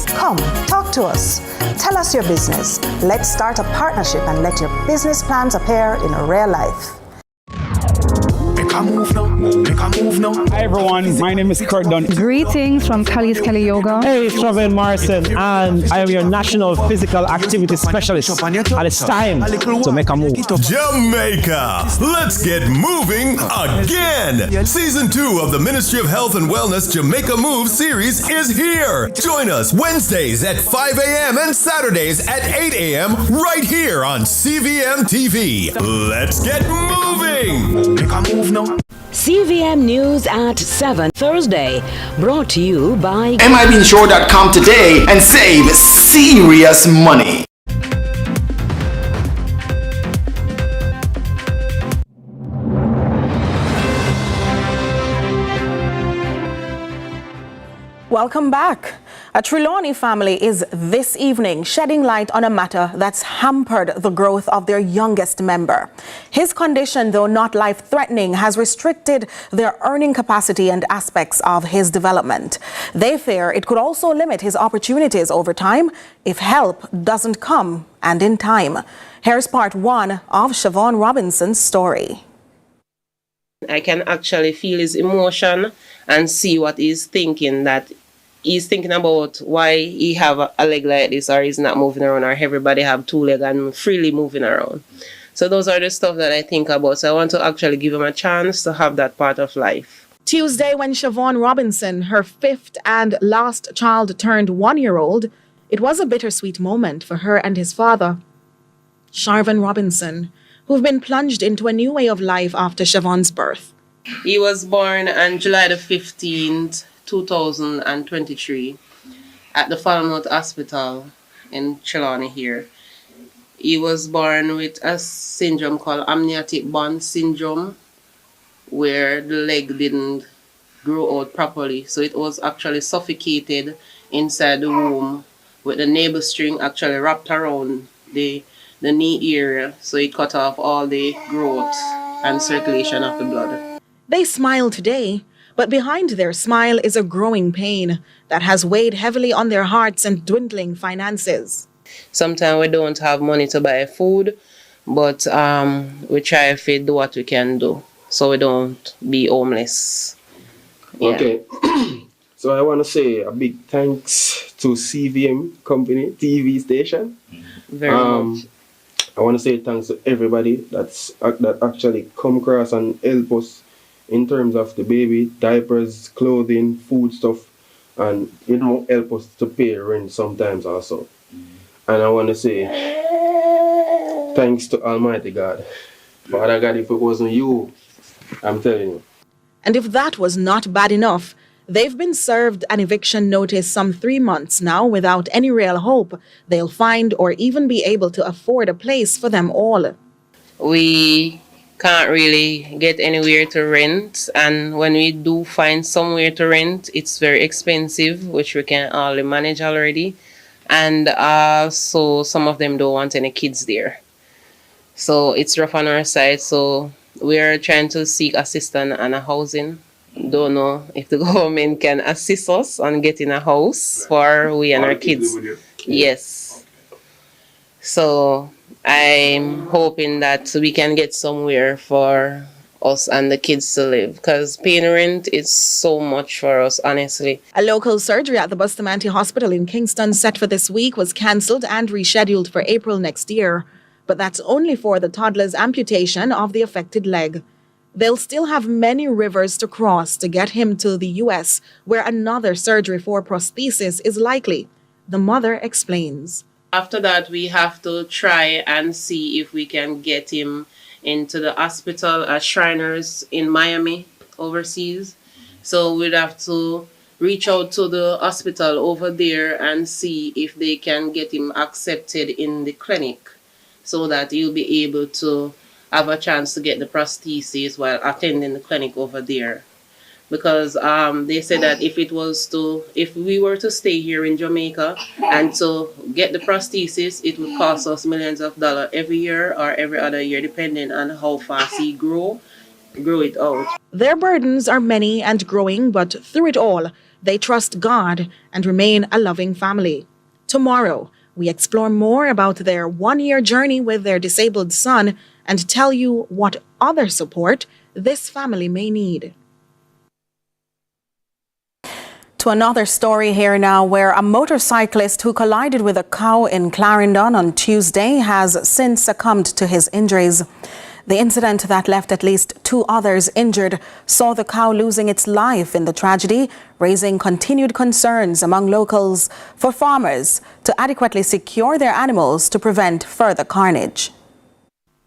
Come, talk to us. Tell us your business. Let's start a partnership and let your business plans appear in real life. Hi everyone, my name is Kurt Dunn. Greetings from Kali's Kelly Yoga. Hey, it's Travin Morrison, and I am your National Physical Activity Specialist. And it's time to make a move. Jamaica, let's get moving again. Season 2 of the Ministry of Health and Wellness Jamaica Move series is here. Join us Wednesdays at 5 a.m. and Saturdays at 8 a.m. right here on CVM TV. Let's get moving. Make a move now. CVM News at 7 Thursday, brought to you by MIBinsure.com today and save serious money. Welcome back. A Trelawney family is this evening shedding light on a matter that's hampered the growth of their youngest member. His condition, though not life-threatening, has restricted their earning capacity and aspects of his development. They fear it could also limit his opportunities over time if help doesn't come and in time. Here's part 1 of Siobhan Robinson's story. I can actually feel his emotion and see what he's thinking, that he's thinking about why he have a leg like this, or he's not moving around, or everybody have 2 legs and freely moving around. So those are the stuff that I think about. So I want to actually give him a chance to have that part of life. Tuesday, when Siobhan Robinson, her 5th and last child, turned 1-year-old, it was a bittersweet moment for her and his father, Sharvan Robinson, who've been plunged into a new way of life after Siobhan's birth. He was born on July the 15th, 2023 at the Falmouth Hospital in Trelawney here. He was born with a syndrome called amniotic bond syndrome, where the leg didn't grow out properly. So it was actually suffocated inside the womb with the navel string actually wrapped around the the knee area, so it cut off all the growth and circulation of the blood. They smile today, but behind their smile is a growing pain that has weighed heavily on their hearts and dwindling finances. Sometimes we don't have money to buy food, but we try to do what we can do so we don't be homeless. Yeah. Okay. So I want to say a big thanks to CVM company, TV station. Very much. I want to say thanks to everybody that actually come across and help us in terms of the baby, diapers, clothing, food stuff, and help us to pay rent sometimes also. And I want to say thanks to Almighty God. Father God, if it wasn't you, I'm telling you. And if that was not bad enough, they've been served an eviction notice some 3 months now without any real hope they'll find or even be able to afford a place for them all. We can't really get anywhere to rent, and when we do find somewhere to rent, it's very expensive, which we can hardly manage already. And so some of them don't want any kids there. So it's rough on our side, so we are trying to seek assistance and a housing. Don't know if the government can assist us on getting a house for we and our kids. Yes. So I'm hoping that we can get somewhere for us and the kids to live, because paying rent is so much for us, honestly. A local surgery at the Bustamante Hospital in Kingston set for this week was cancelled and rescheduled for April next year. But that's only for the toddler's amputation of the affected leg. They'll still have many rivers to cross to get him to the U.S., where another surgery for prosthesis is likely. The mother explains. After that, we have to try and see if we can get him into the hospital at Shriners in Miami, overseas. So we'd have to reach out to the hospital over there and see if they can get him accepted in the clinic, so that you'll be able to have a chance to get the prosthesis while attending the clinic over there. Because they said that if we were to stay here in Jamaica and to get the prosthesis, it would cost us millions of dollars every year or every other year, depending on how fast he grow it out. Their burdens are many and growing, but through it all, they trust God and remain a loving family. Tomorrow, we explore more about their one-year journey with their disabled son and tell you what other support this family may need. To another story here now, where a motorcyclist who collided with a cow in Clarendon on Tuesday has since succumbed to his injuries. The incident that left at least 2 others injured saw the cow losing its life in the tragedy, raising continued concerns among locals for farmers to adequately secure their animals to prevent further carnage.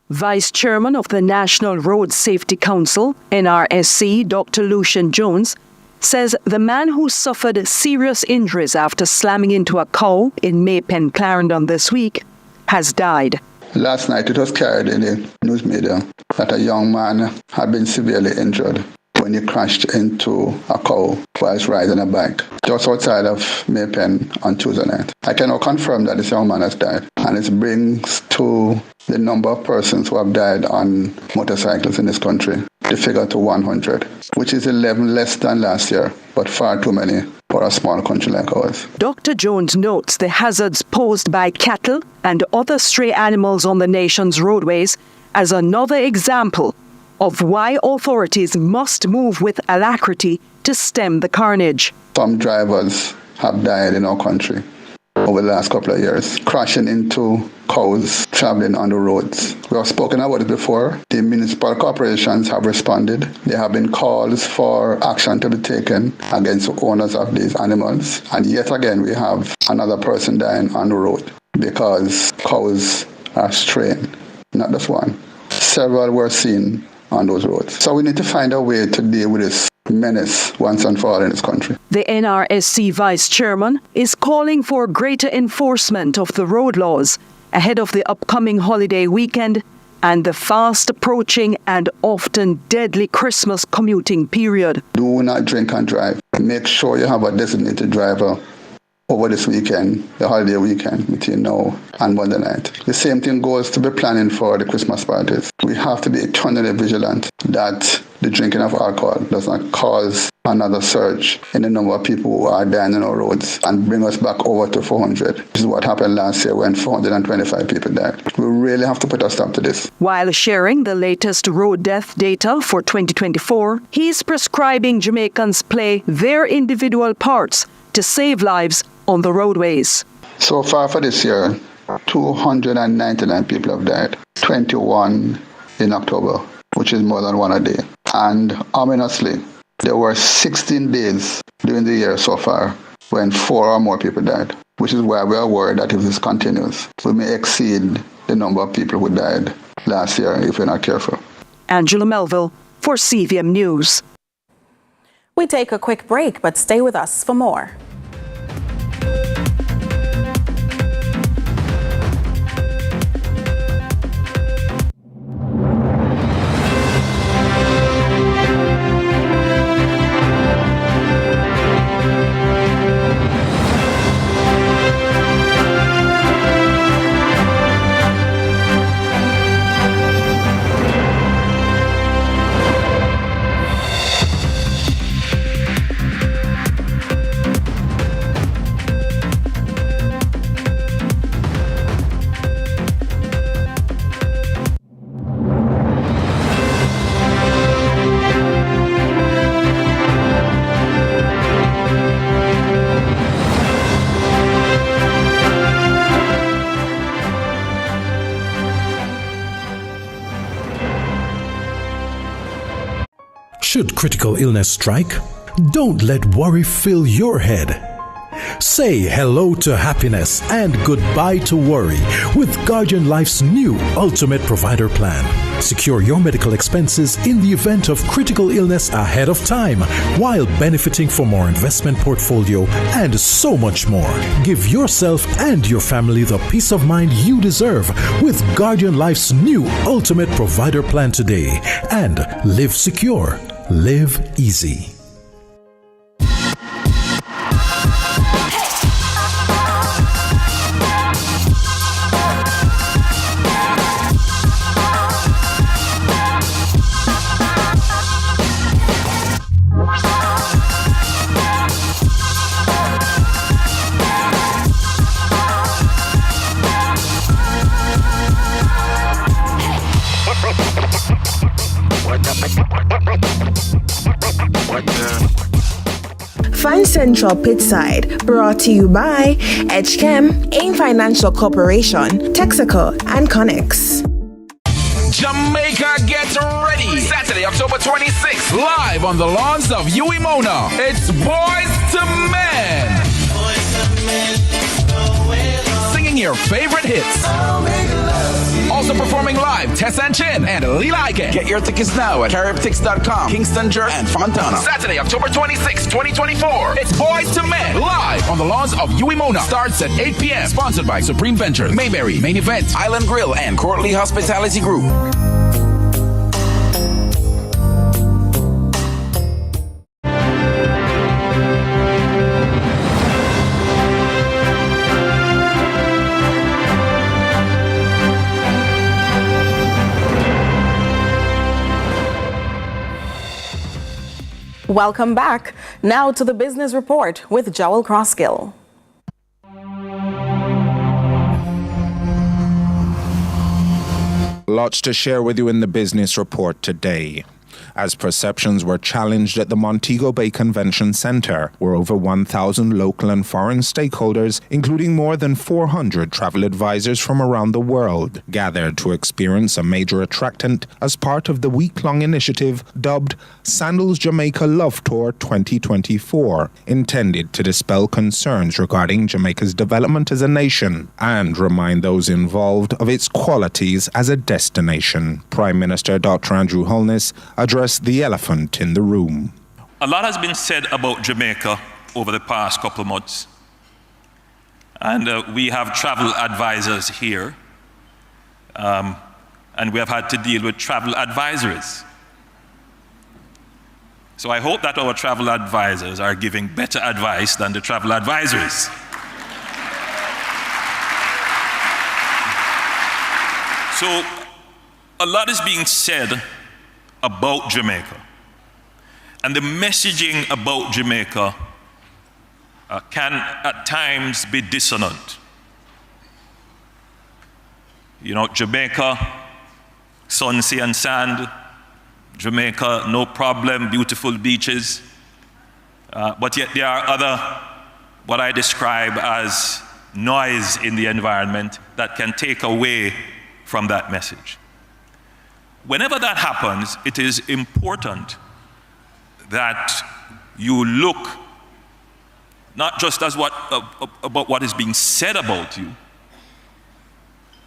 Vice Chairman of the National Road Safety Council, NRSC, Dr. Lucian Jones, says the man who suffered serious injuries after slamming into a cow in Maypen, Clarendon this week has died. Last night it was carried in the news media that a young man had been severely injured when he crashed into a cow whilst riding a bike just outside of Maypen on Tuesday night. I can now confirm that this young man has died, and it brings to the number of persons who have died on motorcycles in this country the figure to 100, which is 11 less than last year, but far too many for a small country like ours. Dr. Jones notes the hazards posed by cattle and other stray animals on the nation's roadways as another example of why authorities must move with alacrity to stem the carnage. Some drivers have died in our country over the last couple of years, crashing into cows traveling on the roads. We have spoken about it before. The municipal corporations have responded. There have been calls for action to be taken against the owners of these animals. And yet again, we have another person dying on the road because cows are straying. Not just one. Several were seen on those roads. So we need to find a way to deal with this menace once and for all in this country. The NRSC Vice Chairman is calling for greater enforcement of the road laws ahead of the upcoming holiday weekend and the fast approaching and often deadly Christmas commuting period. Do not drink and drive. Make sure you have a designated driver over this weekend, the holiday weekend between now and Monday night. The same thing goes to be planning for the Christmas parties. We have to be eternally vigilant that the drinking of alcohol does not cause another surge in the number of people who are dying on our roads and bring us back over to 400. This is what happened last year when 425 people died. We really have to put a stop to this. While sharing the latest road death data for 2024, he's prescribing Jamaicans play their individual parts to save lives on the roadways. So far for this year, 299 people have died, 21 in October, which is more than one a day. And ominously, there were 16 days during the year so far when 4 or more people died, which is why we are worried that if this continues, we may exceed the number of people who died last year if we're not careful. Angela Melville for CVM News. We take a quick break, but stay with us for more. Should critical illness strike, don't let worry fill your head. Say hello to happiness and goodbye to worry with Guardian Life's new Ultimate Provider Plan. Secure your medical expenses in the event of critical illness ahead of time while benefiting from more investment portfolio and so much more. Give yourself and your family the peace of mind you deserve with Guardian Life's new Ultimate Provider Plan today and live secure. Live easy. Find Central Pitside, brought to you by Edgechem, AIM Financial Corporation, Texaco, and Connex. Jamaica gets ready. Saturday, October 26th, live on the lawns of Uimona. It's Boys to Men. Singing your favorite hits. Also performing live, Tess and Chin and Lee Lycan. Get your tickets now at caribtix.com, Kingston, Jerk, and Fontana. Saturday, October 26, 2024. It's Boys to Men, live on the lawns of Uimona. Starts at 8 p.m. Sponsored by Supreme Ventures, Mayberry, Main Event, Island Grill, and Courtly Hospitality Group. Welcome back. Now to the business report with Joel Crosskill. Lots to share with you in the business report today. As perceptions were challenged at the Montego Bay Convention Center, where over 1,000 local and foreign stakeholders, including more than 400 travel advisors from around the world, gathered to experience a major attractant as part of the week-long initiative dubbed Sandals Jamaica Love Tour 2024, intended to dispel concerns regarding Jamaica's development as a nation and remind those involved of its qualities as a destination. Prime Minister Dr. Andrew Holness addressed the elephant in the room. A lot has been said about Jamaica over the past couple of months. And we have travel advisors here. And we have had to deal with travel advisories. So I hope that our travel advisors are giving better advice than the travel advisories. So a lot is being said about Jamaica. And the messaging about Jamaica can at times be dissonant. You know, Jamaica, sun, sea, and sand. Jamaica, no problem, beautiful beaches. But yet there are other, what I describe as noise in the environment that can take away from that message. Whenever that happens, it is important that you look not just as about what is being said about you,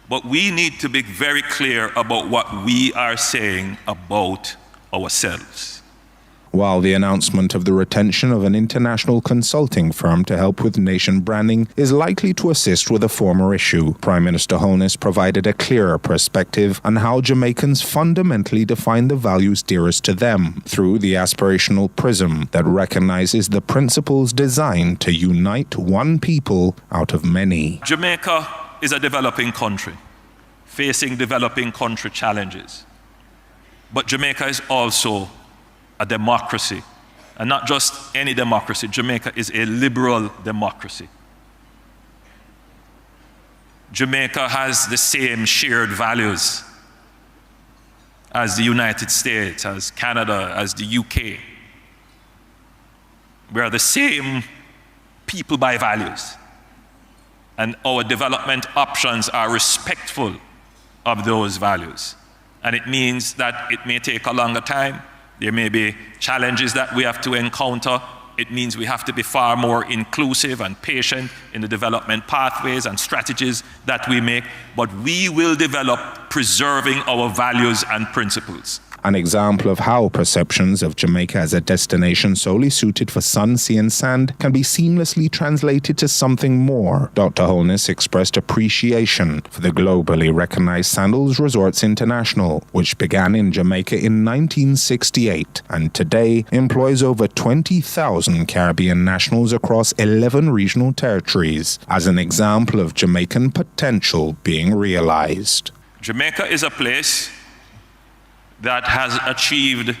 but we need to be very clear about what we are saying about ourselves. While the announcement of the retention of an international consulting firm to help with nation branding is likely to assist with a former issue, Prime Minister Holness provided a clearer perspective on how Jamaicans fundamentally define the values dearest to them through the aspirational prism that recognizes the principles designed to unite one people out of many. Jamaica is a developing country, facing developing country challenges. But Jamaica is also a democracy, and not just any democracy. Jamaica is a liberal democracy. Jamaica has the same shared values as the United States, as Canada, as the UK. We are the same people by values, and our development options are respectful of those values. And it means that it may take a longer time. There may be challenges that we have to encounter. It means we have to be far more inclusive and patient in the development pathways and strategies that we make, but we will develop preserving our values and principles. An example of how perceptions of Jamaica as a destination solely suited for sun, sea and sand can be seamlessly translated to something more. Dr. Holness expressed appreciation for the globally recognized Sandals Resorts International, which began in Jamaica in 1968 and today employs over 20,000 Caribbean nationals across 11 regional territories, as an example of Jamaican potential being realized. Jamaica is a place that has achieved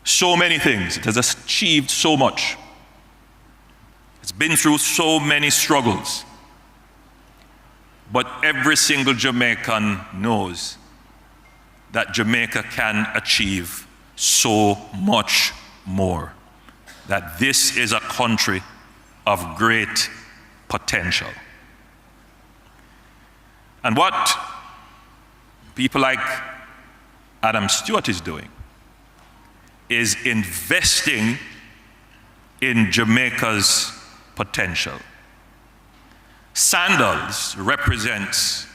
so many things. It has achieved so much. It's been through so many struggles. But every single Jamaican knows that Jamaica can achieve so much more. That this is a country of great potential. And what people like Adam Stewart is doing is investing in Jamaica's potential. Sandals represents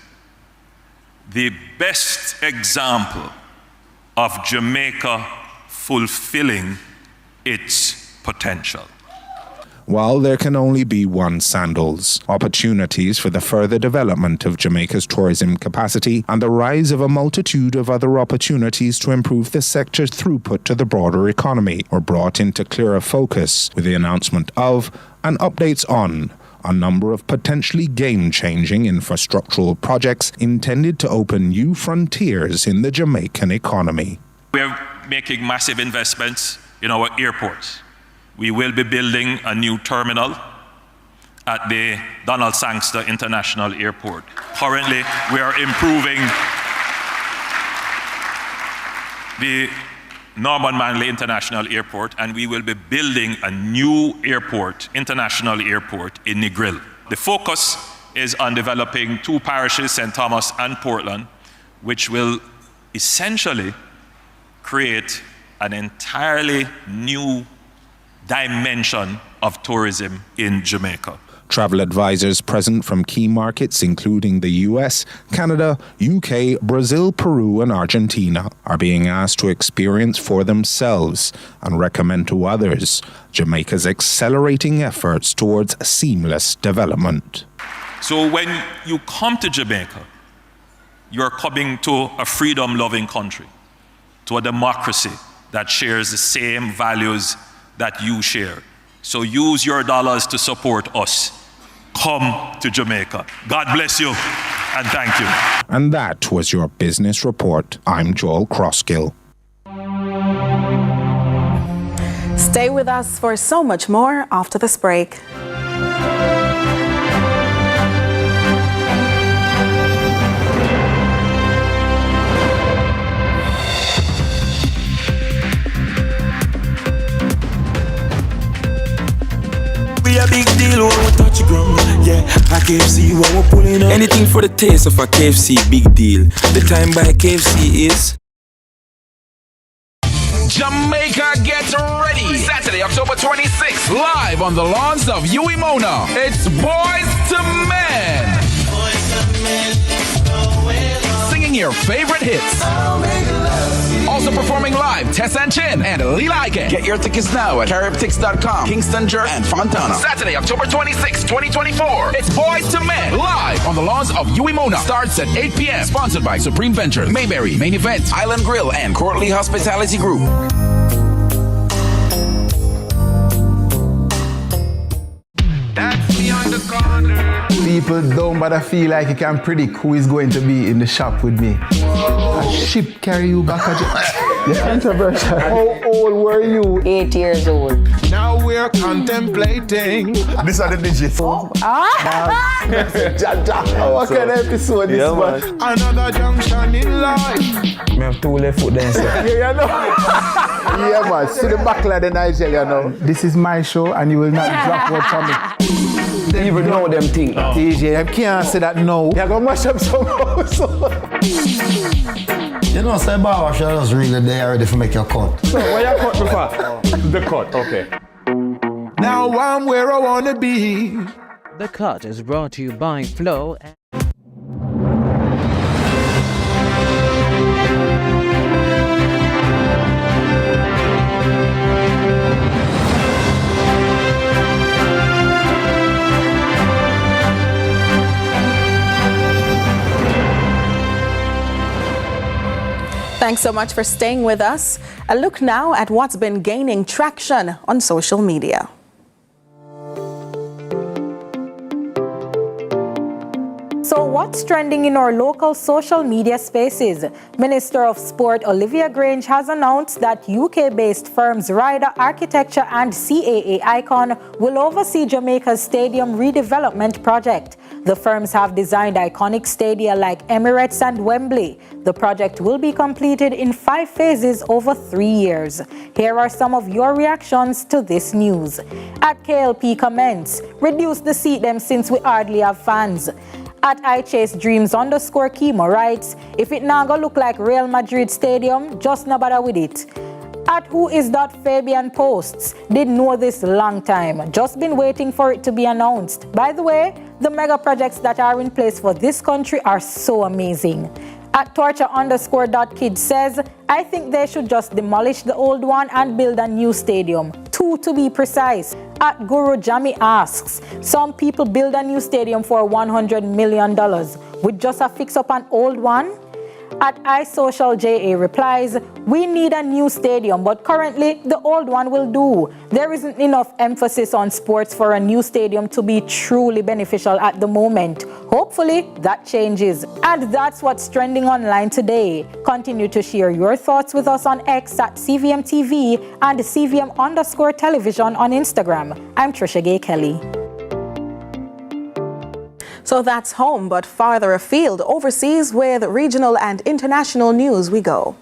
the best example of Jamaica fulfilling its potential. While there can only be one Sandals, opportunities for the further development of Jamaica's tourism capacity and the rise of a multitude of other opportunities to improve the sector's throughput to the broader economy were brought into clearer focus with the announcement of and updates on a number of potentially game-changing infrastructural projects intended to open new frontiers in the Jamaican economy. We're making massive investments in our airports. We will be building a new terminal at the Donald Sangster International Airport. Currently, we are improving the Norman Manley International Airport, and we will be building a new airport, international airport in Negril. The focus is on developing two parishes, St. Thomas and Portland, which will essentially create an entirely new dimension of tourism in Jamaica. Travel advisors present from key markets including the US, Canada, UK, Brazil, Peru and Argentina are being asked to experience for themselves and recommend to others Jamaica's accelerating efforts towards seamless development. So when you come to Jamaica, you're coming to a freedom-loving country, to a democracy that shares the same values that you share. So use your dollars to support us. Come to Jamaica. God bless you. And thank you. And that was your business report. I'm Joel Crosskill. Stay with us for so much more after this break. We a big deal when we touch the ground. Yeah, a KFC when we're pulling up. Anything for the taste of a KFC, big deal. The time by KFC is Jamaica, get ready! Saturday, October 26th, live on the lawns of Uwimona. It's Boys to Men. Singing your favorite hits. Also performing live, Tess and Chin and Lila Ike. Get your tickets now at heribtix.com, Kingston, Jer, and Fontana. Saturday, October 26, 2024. It's Boys to Men, live on the lawns of Uwimona. Starts at 8 p.m. Sponsored by Supreme Ventures, Mayberry, Main Event, Island Grill, and Courtly Hospitality Group. That's beyond the corner. People don't bother feel like you can predict who is going to be in the shop with me. A ship carry you back at You're controversial. How old were you? 8 years old. Now we're contemplating. These are the digits. What kind of episode this was? Another junction in life. I have 2 left foot there, sir. Yeah, you know. Yeah, man. See the backline of Nigeria now. This is my show and you will not drop word from me. They even know them things. TJ, I can't say that no. You're going to mash up some house. You know, say Baba should just really there ready to make your cut. So, where you cut before? The cut, okay. Now I'm where I want to be. The Cut is brought to you by Flow. Thanks so much for staying with us. A look now at what's been gaining traction on social media. So what's trending in our local social media spaces? Minister of Sport Olivia Grange has announced that UK-based firms Ryder Architecture and CAA Icon will oversee Jamaica's stadium redevelopment project. The firms have designed iconic stadia like Emirates and Wembley. The project will be completed in 5 phases over 3 years. Here are some of your reactions to this news. At KLP comments, reduce the seat them since we hardly have fans. At iChaseDreams_Kimo writes, if it now go look like Real Madrid Stadium, just no bother with it. At Fabian posts, did know this long time, just been waiting for it to be announced. By the way, the mega projects that are in place for this country are so amazing. At Torture_Kid says, I think they should just demolish the old one and build a new stadium. 2 to be precise. At Guru Jami asks, some people build a new stadium for $100 million. With just a fix up an old one? At iSocialJA replies, we need a new stadium, but currently the old one will do. There isn't enough emphasis on sports for a new stadium to be truly beneficial at the moment. Hopefully that changes. And that's what's trending online today. Continue to share your thoughts with us on X at CVM TV and CVM_television on Instagram. I'm Trisha Gay Kelly. So that's home, but farther afield, overseas with regional and international news we go.